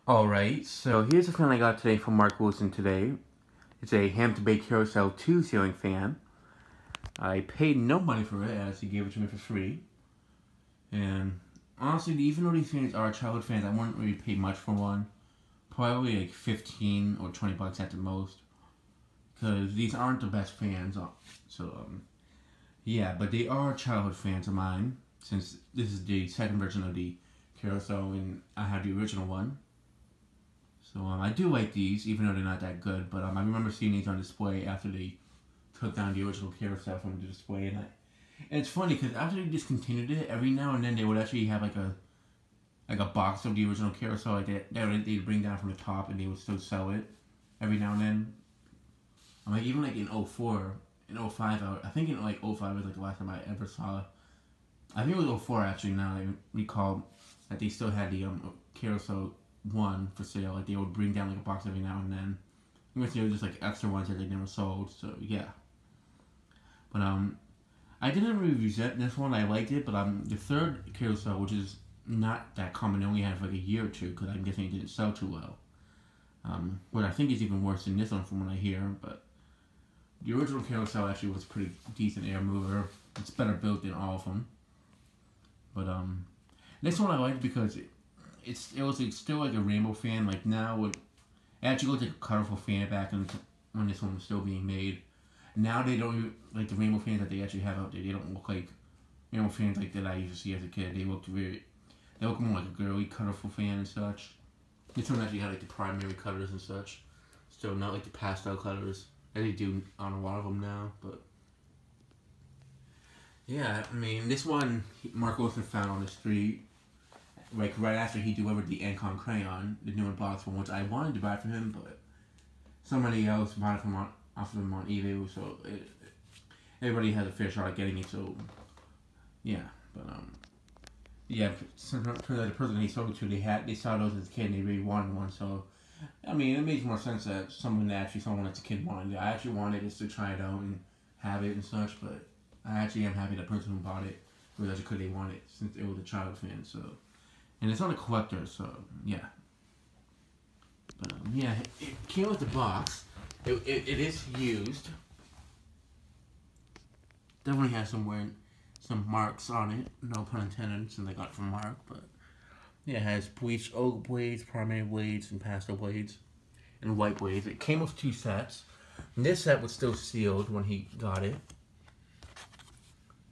Alright, so here's the fan I got today from Mark Wilson today. It's a Hampton Bay Carousel 2 ceiling fan. I paid no money for it as he gave it to me for free. And honestly, even though these fans are childhood fans, I wouldn't really pay much for one. Probably like 15 or 20 bucks at the most. Because these aren't the best fans. Yeah, but they are childhood fans of mine. Since this is the second version of the Carousel and I had the original one. So I do like these, even though they're not that good. But I remember seeing these on display after they took down the original Carousel from the display. And it's funny because after they discontinued it, every now and then they would actually have like a box of the original Carousel like that they'd bring down from the top, and they would still sell it every now and then. Like even like in 04, in 05, I think in like 05 was like the last time I ever saw. I think it was 04 actually. Now I recall that they still had the Carousel 1 for sale. Like they would bring down like a box every now and then. I guess they were just like extra ones that they never sold. So yeah. But I didn't really resent this one. I liked it, but the third Carousel, which is not that common, I only had it for like a year or two because I'm guessing it didn't sell too well. What I think is even worse than this one from what I hear. But the original Carousel actually was a pretty decent air mover. It's better built than all of them. But this one I liked because it was like still like a rainbow fan. Like now it actually looks like a colorful fan back when this one was still being made. Now they don't even, like the rainbow fans that they actually have out there. They don't look like fans like that I used to see as a kid. They look more like a girly, colorful fan and such. This one actually had like the primary colors and such. Still not like the pastel colors that they do on a lot of them now, but. Yeah, I mean, this one Mark Wilson found on the street, like right after he delivered the Ancon crayon, the new in box one, which I wanted to buy from him, but somebody else bought it off of him on eBay, so everybody has a fair shot at getting it. So yeah, but yeah, turns out the person he sold it to, they saw those as a kid and they really wanted one. So I mean, it makes more sense that someone that's a kid wanted it. I actually wanted it just to try it out and have it and such, but I actually am happy the person who bought it was actually because they wanted it since it was a child fan. So, and it's not a collector, so yeah. But yeah, it came with the box. It is used. Definitely has some marks on it. No pun intended, since I got it from Mark. But yeah, it has bleached oak blades, primary blades, and pastel blades, and white blades. It came with 2 sets. And this set was still sealed when he got it.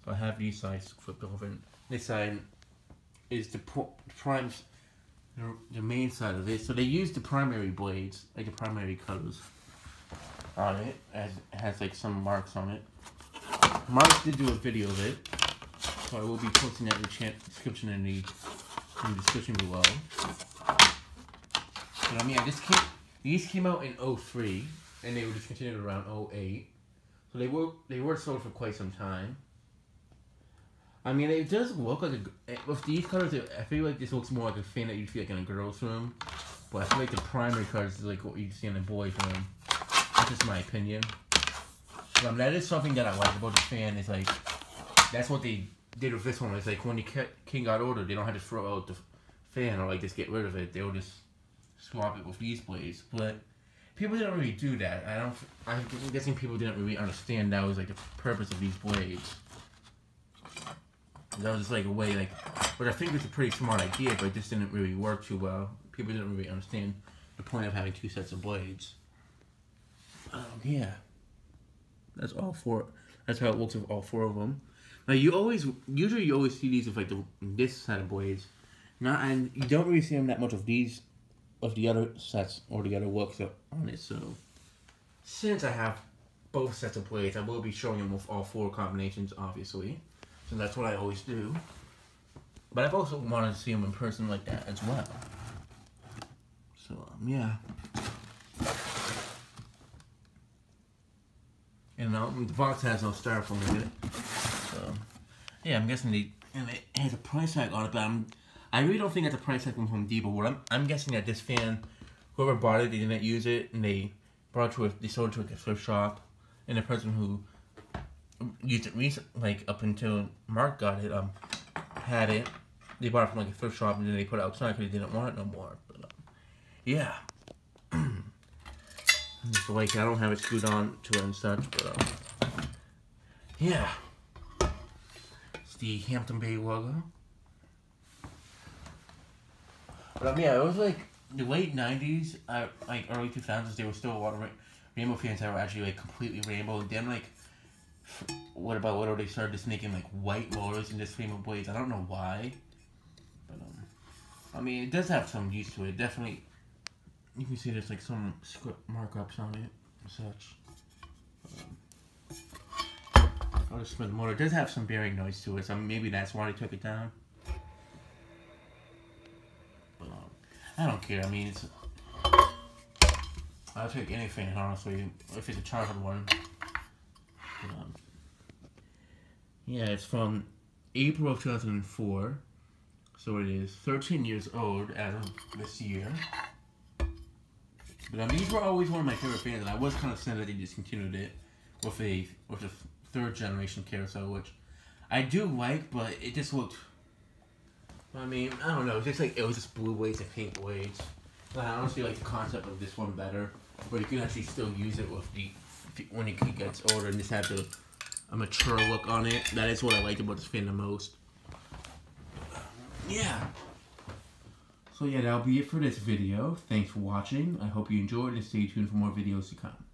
So I have these sides flipped over. And this side is the main side of it. So they used the primary blades, like the primary colors, on it. As it has like some marks on it. Mark did do a video of it, so I will be posting that in the description in the description below. But I mean, these came out in 03, and they were discontinued around 08. So they were sold for quite some time. I mean, it does look like with these colors, I feel like this looks more like a fan that you'd see like in a girl's room. But I feel like the primary colors is like what you'd see in a boy's room. That's just my opinion. But that is something that I like about the fan, is like, that's what they did with this one. It's like when the kid got older, they don't have to throw out the fan or like just get rid of it. They'll just swap it with these blades. But people didn't really do that. I'm guessing people didn't really understand that was like the purpose of these blades. That was just like a way, like, but I think it's a pretty smart idea, but it just didn't really work too well. People didn't really understand the point of having 2 sets of blades. Yeah. That's all 4. That's how it looks with all 4 of them. Now usually you always see these with like this set of blades. And you don't really see them that much of these, of the other sets or the other looks on it. So since I have both sets of blades, I will be showing them with all 4 combinations, obviously. So that's what I always do. But I've also wanted to see them in person like that as well. So, yeah. And the box has no styrofoam in it. So, yeah, I'm guessing it has a price tag on it, but I really don't think that's a price tag from Home Depot. What I'm guessing that this fan, whoever bought it, they didn't use it, and they sold it to a thrift shop, and the person who used it recently, like up until Mark got it, had it. They bought it from like a thrift shop and then they put it outside because they didn't want it no more. But yeah. Just like, I don't have it screwed on to it and such, but yeah. It's the Hampton Bay logo. But yeah, it was like the late 90s, like early 2000s, there were still a lot of rainbow fans that were actually like completely rainbow. And then like, what they started just making like white motors and just rainbow blades. I don't know why. But I mean, it does have some use to it. Definitely, you can see there's like some script markups on it and such. I'll just spin the motor. It does have some bearing noise to it, so maybe that's why they took it down. But I don't care. I mean, I'll take any fan, honestly, if it's a charging one. But, yeah, it's from April of 2004, so it is 13 years old as of this year. But these were always one of my favorite fans, and I was kind of sad that they discontinued it with a third generation Carousel, which I do like, but it just looked. I mean, I don't know. It's just like it was just blue blades and pink blades. And I honestly like the concept of this one better, where you can actually still use it with when it gets older and just have a mature look on it. That is what I liked about this fan the most. Yeah. So yeah, that'll be it for this video. Thanks for watching. I hope you enjoyed and stay tuned for more videos to come.